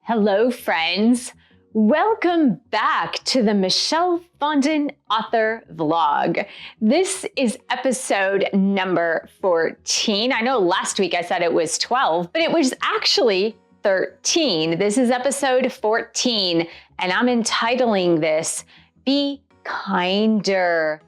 Hello, friends. Welcome back to the Michelle Fondin Author vlog. This is episode number 14. I know last week I said it was 12, but it was actually 13. This is episode 14, and I'm entitling this, Be Kinder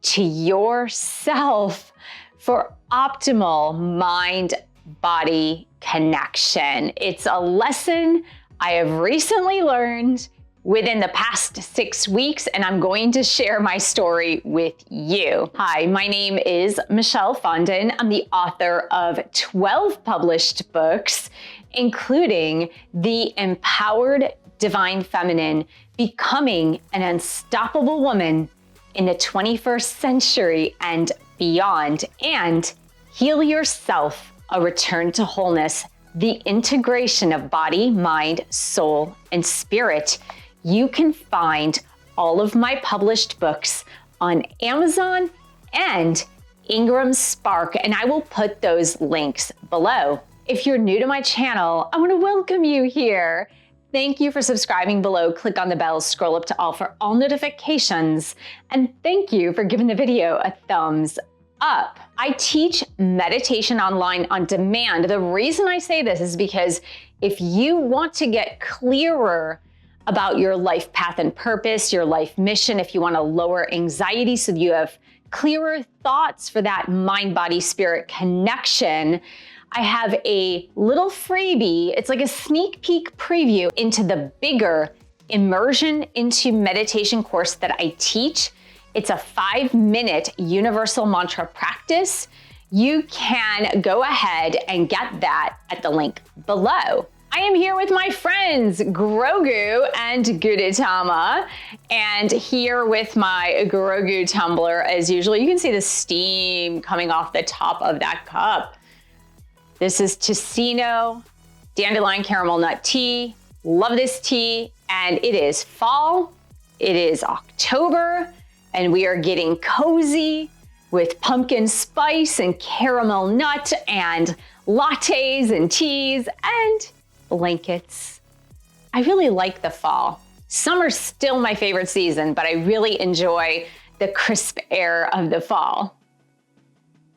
to Yourself for Optimal Mind-Body Connection. It's a lesson I have recently learned within the past 6 weeks, and I'm going to share my story with you. Hi, my name is Michelle Fondin. I'm the author of 12 published books, including The Empowered Divine Feminine, Becoming an Unstoppable Woman in the 21st Century and Beyond, and Heal Yourself, A Return to Wholeness, the integration of body, mind, soul, and spirit. You can find all of my published books on Amazon and Ingram Spark, and I will put those links below. If you're new to my channel, I want to welcome you here. Thank you for subscribing below. Click on the bell, scroll up to all for all notifications, and thank you for giving the video a thumbs up. I teach meditation online on demand. The reason I say this is because if you want to get clearer about your life path and purpose, your life mission, if you want to lower anxiety so you have clearer thoughts for that mind-body-spirit connection, I have a little freebie. It's like a sneak peek preview into the bigger immersion into meditation course that I teach. It's a 5-minute universal mantra practice. You can go ahead and get that at the link below. I am here with my friends, Grogu and Gudetama, and here with my Grogu tumbler, as usual. You can see the steam coming off the top of that cup. This is Ticino Dandelion Caramel Nut Tea. Love this tea, and it is fall. It is October. And we are getting cozy with pumpkin spice and caramel nut and lattes and teas and blankets. I really like the fall. Summer's still my favorite season, but I really enjoy the crisp air of the fall.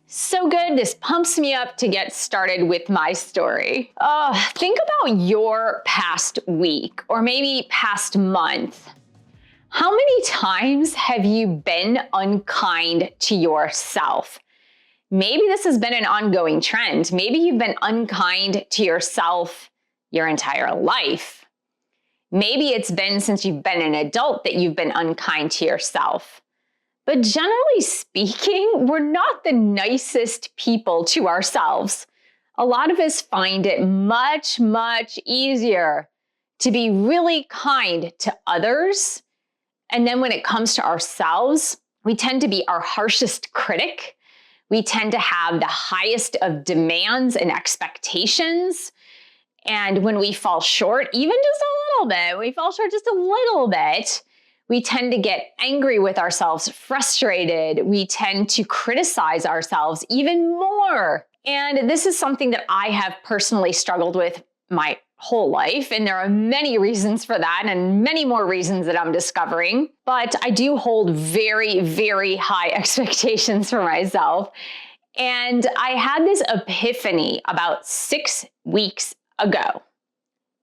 So good, this pumps me up to get started with my story. Think about your past week or maybe past month. How many times have you been unkind to yourself? Maybe this has been an ongoing trend. Maybe you've been unkind to yourself your entire life. Maybe it's been since you've been an adult that you've been unkind to yourself. But generally speaking, we're not the nicest people to ourselves. A lot of us find it much, much easier to be really kind to others. And then when it comes to ourselves, we tend to be our harshest critic. We tend to have the highest of demands and expectations. And when we fall short, even just a little bit, we tend to get angry with ourselves, frustrated. We tend to criticize ourselves even more. And this is something that I have personally struggled with my whole life, and there are many reasons for that and many more reasons that I'm discovering, but I do hold very, very high expectations for myself. And I had this epiphany about 6 weeks ago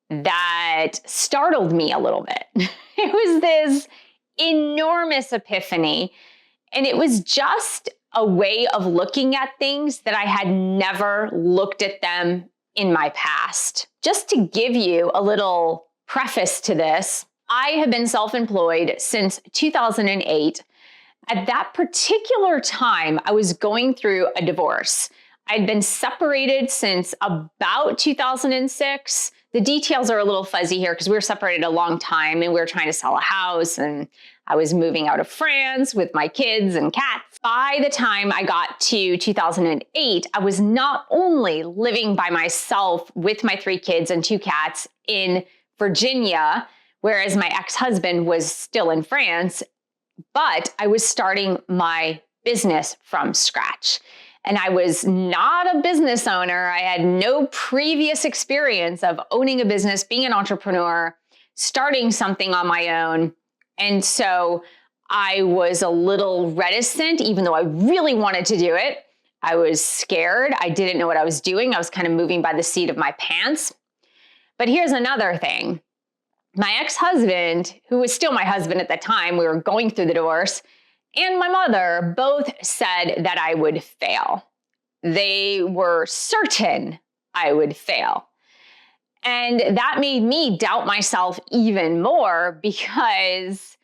that startled me a little bit. It was this enormous epiphany, and it was just a way of looking at things that I had never looked at them in my past. Just to give you a little preface to this, I have been self-employed since 2008. At that particular time, I was going through a divorce. I'd been separated since about 2006. The details are a little fuzzy here because we were separated a long time and we were trying to sell a house, and I was moving out of France with my kids and cats. By the time I got to 2008, I was not only living by myself with my 3 kids and 2 cats in Virginia, whereas my ex-husband was still in France, but I was starting my business from scratch. And I was not a business owner. I had no previous experience of owning a business, being an entrepreneur, starting something on my own. And so I was a little reticent, even though I really wanted to do it. I was scared. I didn't know what I was doing. I was kind of moving by the seat of my pants. But here's another thing. My ex-husband, who was still my husband at the time, we were going through the divorce, and my mother both said that I would fail. They were certain I would fail. And that made me doubt myself even more, because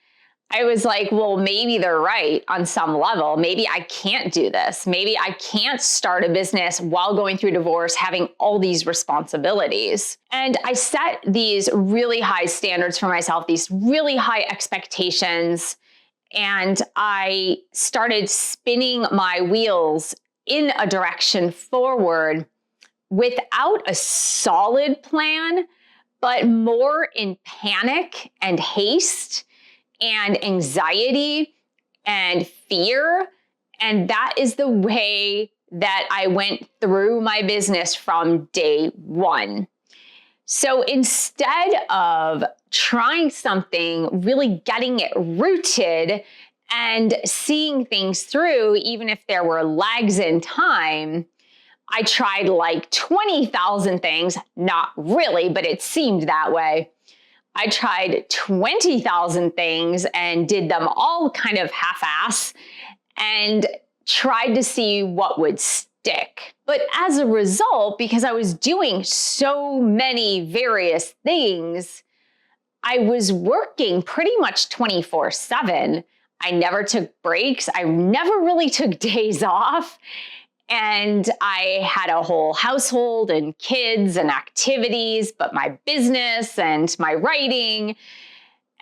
I was like, well, maybe they're right on some level. Maybe I can't do this. Maybe I can't start a business while going through divorce, having all these responsibilities. And I set these really high standards for myself, these really high expectations. And I started spinning my wheels in a direction forward without a solid plan, but more in panic and haste and anxiety and fear. And that is the way that I went through my business from day one. So instead of trying something, really getting it rooted and seeing things through, even if there were lags in time, I tried like 20,000 things, not really, but it seemed that way. I tried 20,000 things and did them all kind of half-ass and tried to see what would stick. But as a result, because I was doing so many various things, I was working pretty much 24/7. I never took breaks. I never really took days off. And I had a whole household and kids and activities, but my business and my writing.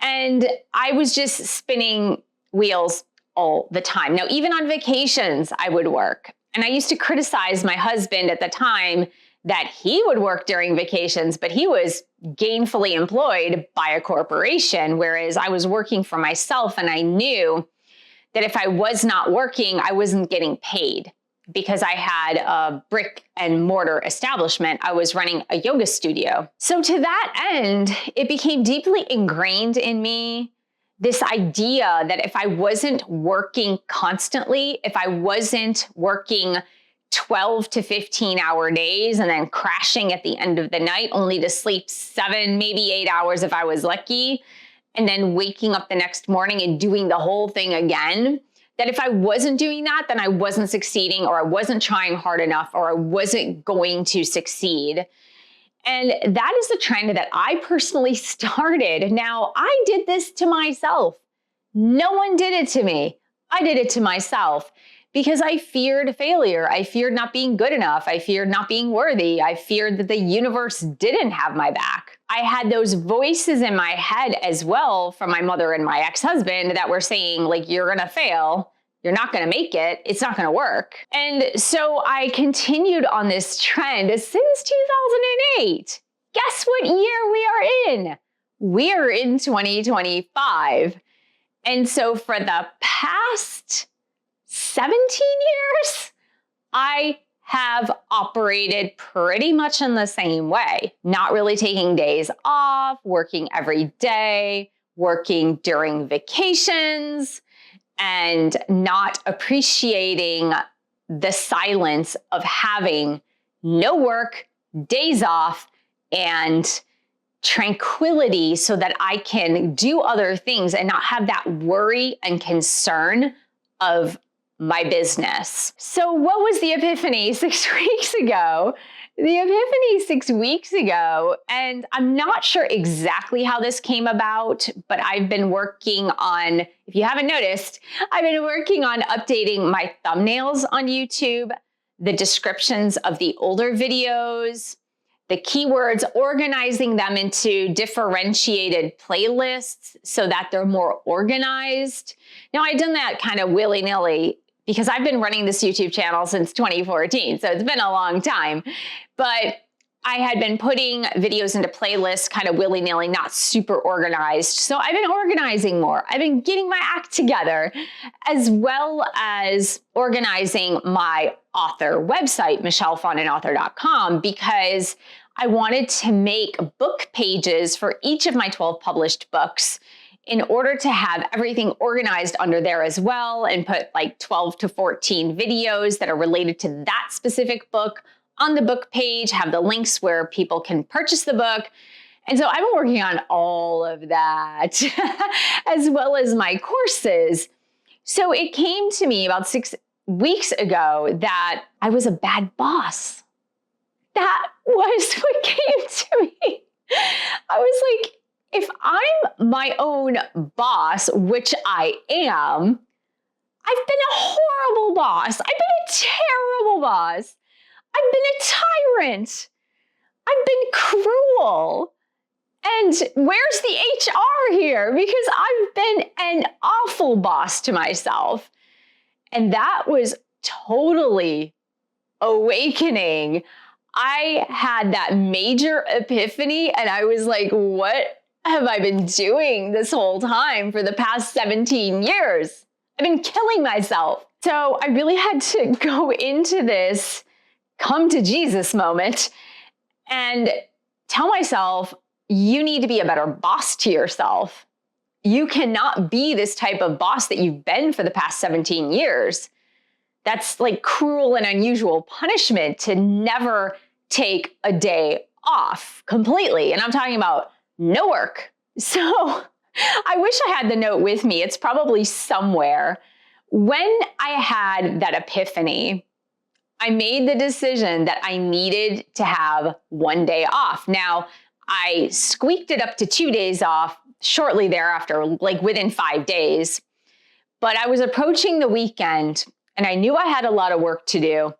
And I was just spinning wheels all the time. Now, even on vacations, I would work. And I used to criticize my husband at the time that he would work during vacations, but he was gainfully employed by a corporation, whereas I was working for myself. And I knew that if I was not working, I wasn't getting paid. Because I had a brick and mortar establishment, I was running a yoga studio. So to that end, it became deeply ingrained in me, this idea that if I wasn't working constantly, if I wasn't working 12 to 15-hour days and then crashing at the end of the night, only to sleep 7, maybe 8 hours if I was lucky, and then waking up the next morning and doing the whole thing again, that if I wasn't doing that, then I wasn't succeeding, or I wasn't trying hard enough, or I wasn't going to succeed. And that is the trend that I personally started. Now, I did this to myself. No one did it to me. I did it to myself because I feared failure. I feared not being good enough. I feared not being worthy. I feared that the universe didn't have my back. I had those voices in my head as well from my mother and my ex-husband that were saying, like, you're going to fail. You're not going to make it. It's not going to work. And so I continued on this trend since 2008. Guess what year we are in? We're in 2025. And so for the past 17 years, I have operated pretty much in the same way, not really taking days off, working every day, working during vacations, and not appreciating the silence of having no work, days off, and tranquility so that I can do other things and not have that worry and concern of my business. So what was the epiphany 6 weeks ago? The epiphany 6 weeks ago, and I'm not sure exactly how this came about, but I've been working on, if you haven't noticed, I've been working on updating my thumbnails on YouTube, the descriptions of the older videos, the keywords, organizing them into differentiated playlists so that they're more organized. Now, I've done that kind of willy-nilly because I've been running this YouTube channel since 2014, so it's been a long time. But I had been putting videos into playlists kind of willy-nilly, not super organized. So I've been organizing more. I've been getting my act together, as well as organizing my author website, michellefondinauthor.com, because I wanted to make book pages for each of my 12 published books in order to have everything organized under there as well, and put like 12 to 14 videos that are related to that specific book on the book page, have the links where people can purchase the book. And so I've been working on all of that, as well as my courses. So it came to me about 6 weeks ago that I was a bad boss. That was what came to me. I was like, if I'm my own boss, which I am, I've been a horrible boss. I've been a terrible boss. I've been a tyrant. I've been cruel. And where's the HR here? Because I've been an awful boss to myself. And that was totally awakening. I had that major epiphany, and I was like, what have I been doing this whole time for the past 17 years? I've been killing myself. So I really had to go into this come to Jesus moment and tell myself, you need to be a better boss to yourself. You cannot be this type of boss that you've been for the past 17 years. That's like cruel and unusual punishment to never take a day off completely. And I'm talking about no work. So I wish I had the note with me. It's probably somewhere. When I had that epiphany, I made the decision that I needed to have one day off. Now, I squeaked it up to 2 days off shortly thereafter, like within 5 days. But I was approaching the weekend and I knew I had a lot of work to do.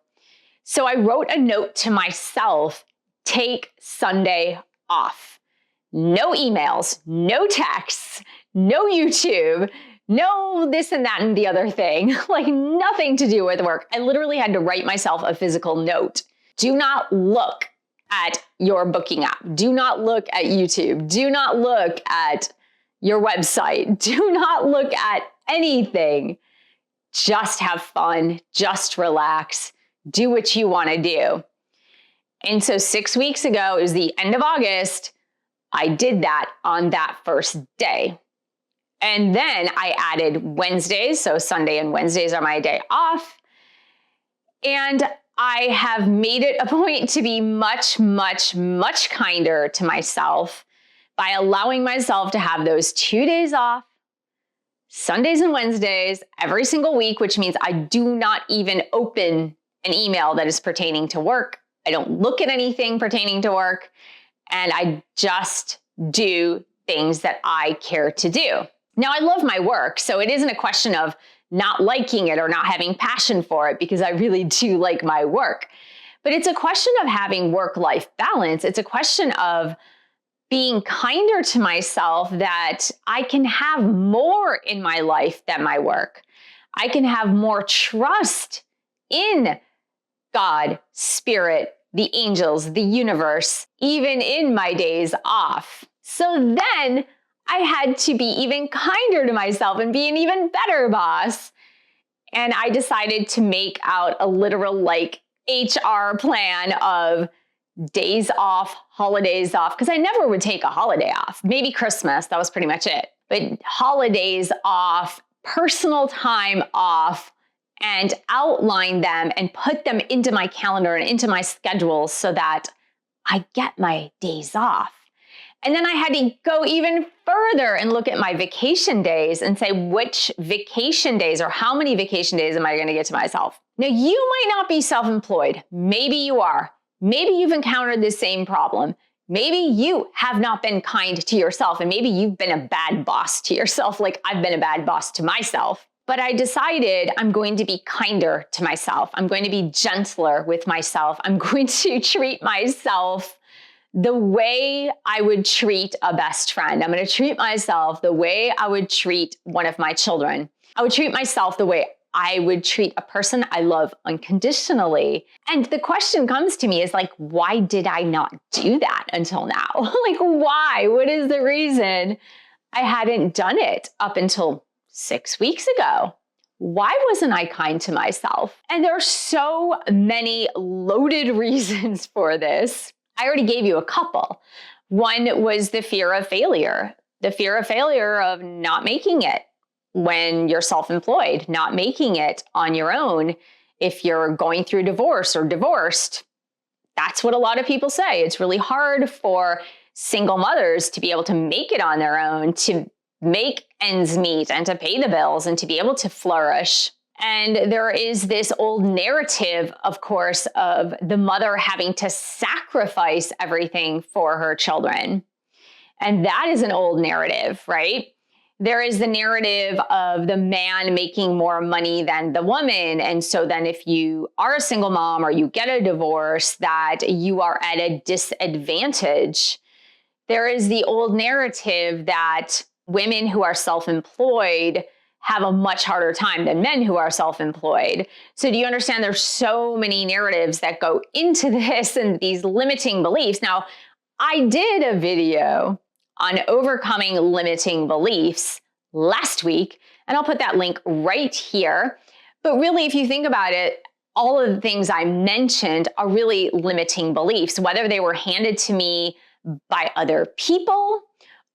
So I wrote a note to myself, take Sunday off. No emails, no texts, no YouTube, no this and that and the other thing, like nothing to do with work. I literally had to write myself a physical note. Do not look at your booking app. Do not look at YouTube. Do not look at your website. Do not look at anything. Just have fun. Just relax. Do what you want to do. And so 6 weeks ago, it was the end of August, I did that on that first day. And then I added Wednesdays. So Sunday and Wednesdays are my day off. And I have made it a point to be much, much, much kinder to myself by allowing myself to have those 2 days off, Sundays and Wednesdays, every single week, which means I do not even open an email that is pertaining to work. I don't look at anything pertaining to work. And I just do things that I care to do. Now, I love my work, so it isn't a question of not liking it or not having passion for it, because I really do like my work. But it's a question of having work-life balance. It's a question of being kinder to myself, that I can have more in my life than my work. I can have more trust in God, Spirit, the angels, the universe, even in my days off. So then I had to be even kinder to myself and be an even better boss. And I decided to make out a literal like HR plan of days off, holidays off, because I never would take a holiday off. Maybe Christmas, that was pretty much it. But holidays off, personal time off, and outline them and put them into my calendar and into my schedule so that I get my days off. And then I had to go even further and look at my vacation days and say, which vacation days or how many vacation days am I going to get to myself? Now, you might not be self-employed. Maybe you are. Maybe you've encountered this same problem. Maybe you have not been kind to yourself, and maybe you've been a bad boss to yourself, like I've been a bad boss to myself. But I decided I'm going to be kinder to myself. I'm going to be gentler with myself. I'm going to treat myself the way I would treat a best friend. I'm going to treat myself the way I would treat one of my children. I would treat myself the way I would treat a person I love unconditionally. And the question comes to me is like, why did I not do that until now? Like, why? What is the reason I hadn't done it up until 6 weeks ago? Why wasn't I kind to myself? And there are so many loaded reasons for this. I already gave you a couple. One was the fear of failure of not making it when you're self-employed, not making it on your own. If you're going through divorce or divorced, that's what a lot of people say. It's really hard for single mothers to be able to make it on their own, to make ends meet and to pay the bills and to be able to flourish. And there is this old narrative, of course, of the mother having to sacrifice everything for her children. And that is an old narrative, right? There is the narrative of the man making more money than the woman. And so then if you are a single mom or you get a divorce, that you are at a disadvantage. There is the old narrative that women who are self-employed have a much harder time than men who are self-employed. So do you understand there's so many narratives that go into this and these limiting beliefs? Now, I did a video on overcoming limiting beliefs last week, and I'll put that link right here. But really, if you think about it, all of the things I mentioned are really limiting beliefs, whether they were handed to me by other people,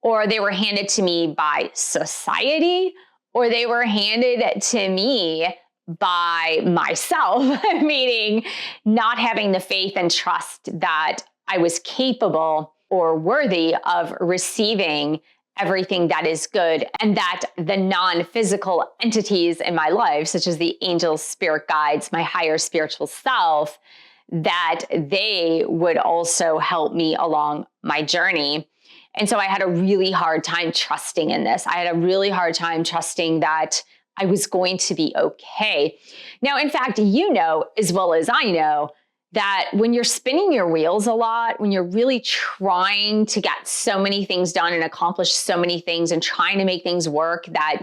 or they were handed to me by society, or they were handed to me by myself, meaning not having the faith and trust that I was capable or worthy of receiving everything that is good, and that the non-physical entities in my life, such as the angels, spirit guides, my higher spiritual self, that they would also help me along my journey. And so I had a really hard time trusting in this. I had a really hard time trusting that I was going to be okay. Now, in fact, you know, as well as I know, that when you're spinning your wheels a lot, when you're really trying to get so many things done and accomplish so many things and trying to make things work, that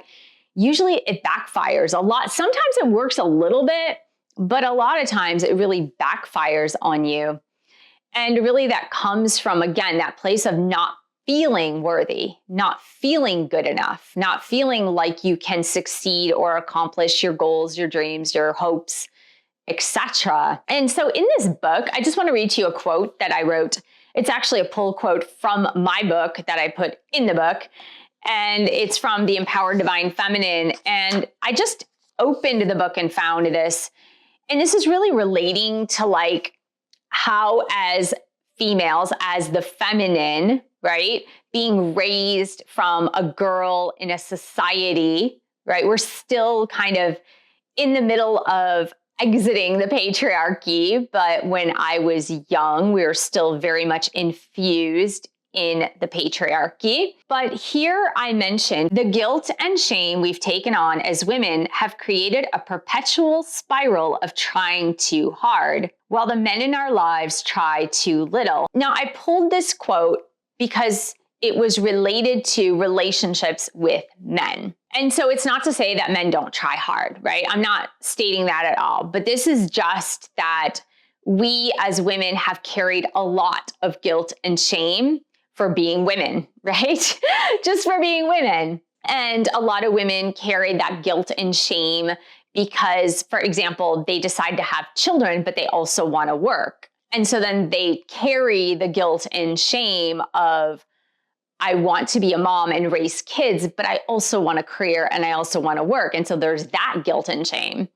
usually it backfires a lot. Sometimes it works a little bit, but a lot of times it really backfires on you. And really that comes from, again, that place of not feeling worthy, not feeling good enough, not feeling like you can succeed or accomplish your goals, your dreams, your hopes, etc. And so in this book, I just want to read to you a quote that I wrote. It's actually a pull quote from my book that I put in the book. And it's from The Empowered Divine Feminine. And I just opened the book and found this. And this is really relating to like how as females, as the feminine, right, being raised from a girl in a society, right? We're still kind of in the middle of exiting the patriarchy, but when I was young, we were still very much infused in the patriarchy. But here I mentioned the guilt and shame we've taken on as women have created a perpetual spiral of trying too hard, while the men in our lives try too little. Now, I pulled this quote because it was related to relationships with men. And so it's not to say that men don't try hard, right? I'm not stating that at all, but this is just that we as women have carried a lot of guilt and shame for being women, right? Just for being women. And a lot of women carry that guilt and shame because, for example, they decide to have children, but they also want to work. And so then they carry the guilt and shame of, I want to be a mom and raise kids, but I also want a career and I also want to work. And so there's that guilt and shame.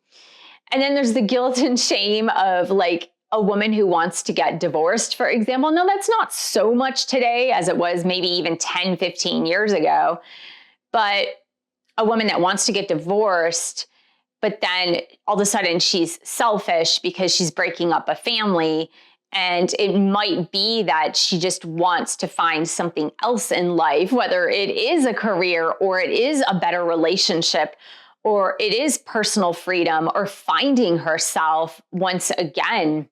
And then there's the guilt and shame of like a woman who wants to get divorced, for example. No, that's not so much today as it was maybe even 10, 15 years ago. But a woman that wants to get divorced, but then all of a sudden she's selfish because she's breaking up a family. And it might be that she just wants to find something else in life, whether it is a career or it is a better relationship or it is personal freedom or finding herself once again.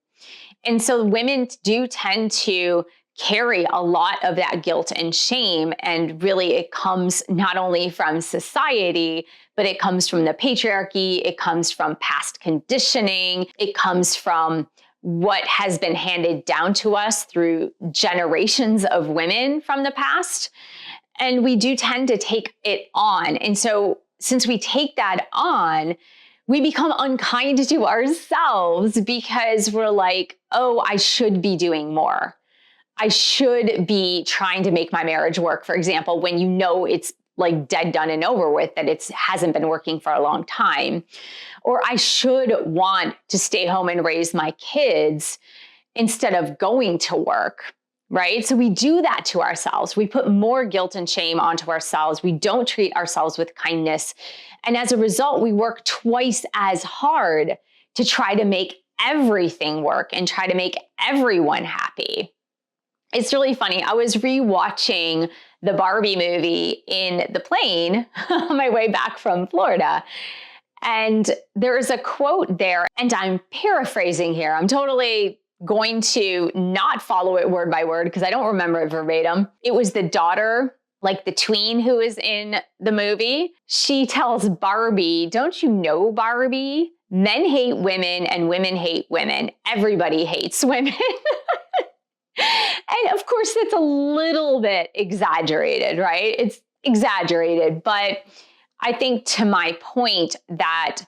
And so women do tend to carry a lot of that guilt and shame. And really, it comes not only from society, but it comes from the patriarchy, it comes from past conditioning, it comes from what has been handed down to us through generations of women from the past. And we do tend to take it on. And so since we take that on, we become unkind to ourselves because we're like, oh, I should be doing more. I should be trying to make my marriage work, for example, when you know it's like dead, done, and over with, that it hasn't been working for a long time. Or I should want to stay home and raise my kids instead of going to work, right? So we do that to ourselves. We put more guilt and shame onto ourselves. We don't treat ourselves with kindness. And as a result, we work twice as hard to try to make everything work and try to make everyone happy. It's really funny. I was rewatching the Barbie movie in the plane on my way back from Florida. And there is a quote there, and I'm paraphrasing here. I'm totally going to not follow it word by word because I don't remember it verbatim. It was the daughter, like the tween who is in the movie. She tells Barbie, "Don't you know, Barbie? Men hate women and women hate women. Everybody hates women." And of course, it's a little bit exaggerated, right? It's exaggerated, but I think to my point that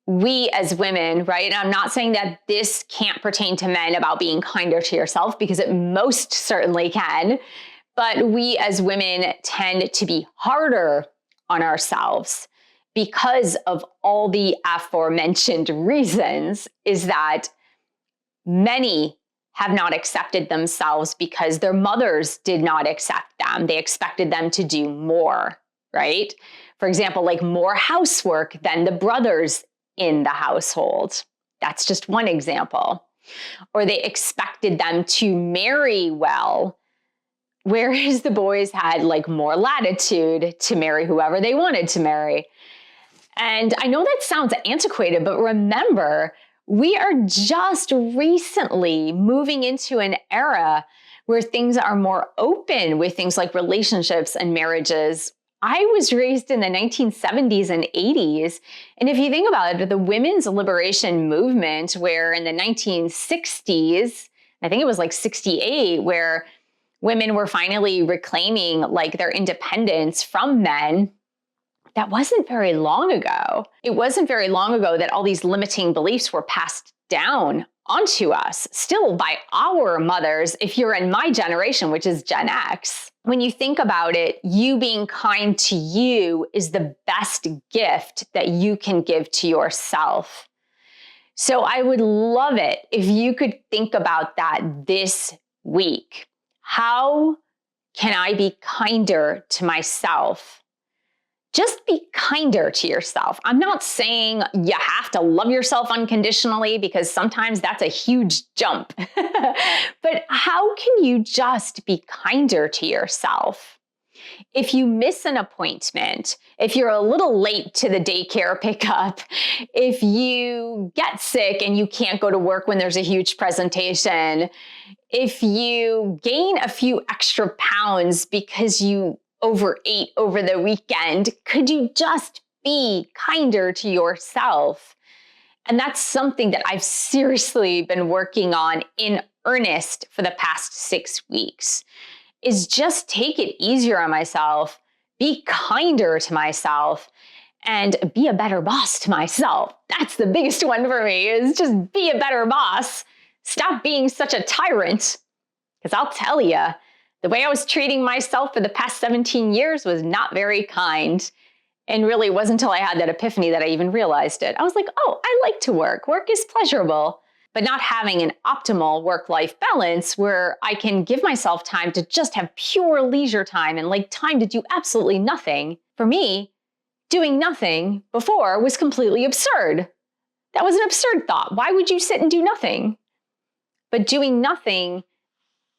we as women, right? And I'm not saying that this can't pertain to men about being kinder to yourself, because it most certainly can, but we as women tend to be harder on ourselves because of all the aforementioned reasons. Is that many have not accepted themselves because their mothers did not accept them. They expected them to do more, right? For example, like more housework than the brothers in the household. That's just one example. Or they expected them to marry well, whereas the boys had like more latitude to marry whoever they wanted to marry. And I know that sounds antiquated, but remember, we are just recently moving into an era where things are more open with things like relationships and marriages. I was raised in the 1970s and 80s. And if you think about it, the women's liberation movement, where in the 1960s, I think it was like 68, where women were finally reclaiming like their independence from men. That wasn't very long ago. It wasn't very long ago that all these limiting beliefs were passed down onto us, still by our mothers, if you're in my generation, which is Gen X. When you think about it, you being kind to you is the best gift that you can give to yourself. So I would love it if you could think about that this week. How can I be kinder to myself? Just be kinder to yourself. I'm not saying you have to love yourself unconditionally, because sometimes that's a huge jump. But how can you just be kinder to yourself? If you miss an appointment, if you're a little late to the daycare pickup, if you get sick and you can't go to work when there's a huge presentation, if you gain a few extra pounds because you overate over the weekend, could you just be kinder to yourself? And that's something that I've seriously been working on in earnest for the past 6 weeks, is just take it easier on myself, be kinder to myself, and be a better boss to myself. That's the biggest one for me, is just be a better boss. Stop being such a tyrant. Because I'll tell you, the way I was treating myself for the past 17 years was not very kind. And really, it wasn't until I had that epiphany that I even realized it. I was like, oh, I like to work. Work is pleasurable. But not having an optimal work-life balance where I can give myself time to just have pure leisure time and like time to do absolutely nothing. For me, doing nothing before was completely absurd. That was an absurd thought. Why would you sit and do nothing? But doing nothing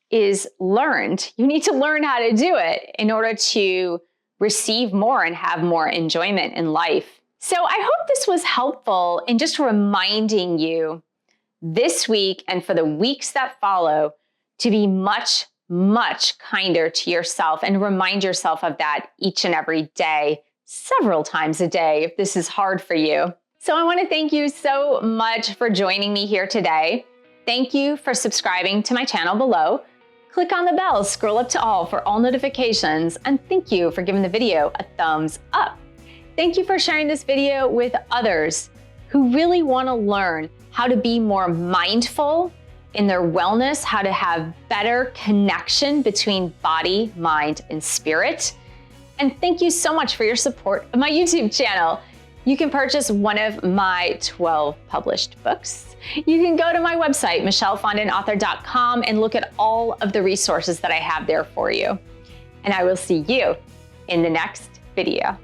is learned. You need to learn how to do it in order to receive more and have more enjoyment in life. So I hope this was helpful in just reminding you this week and for the weeks that follow to be much, much kinder to yourself and remind yourself of that each and every day, several times a day if this is hard for you. So I want to thank you so much for joining me here today. Thank you for subscribing to my channel below. Click on the bell, scroll up to all for all notifications, and thank you for giving the video a thumbs up. Thank you for sharing this video with others who really want to learn how to be more mindful in their wellness, how to have better connection between body, mind, and spirit. And thank you so much for your support of my YouTube channel. You can purchase one of my 12 published books. You can go to my website, michellefondinauthor.com, and look at all of the resources that I have there for you. And I will see you in the next video.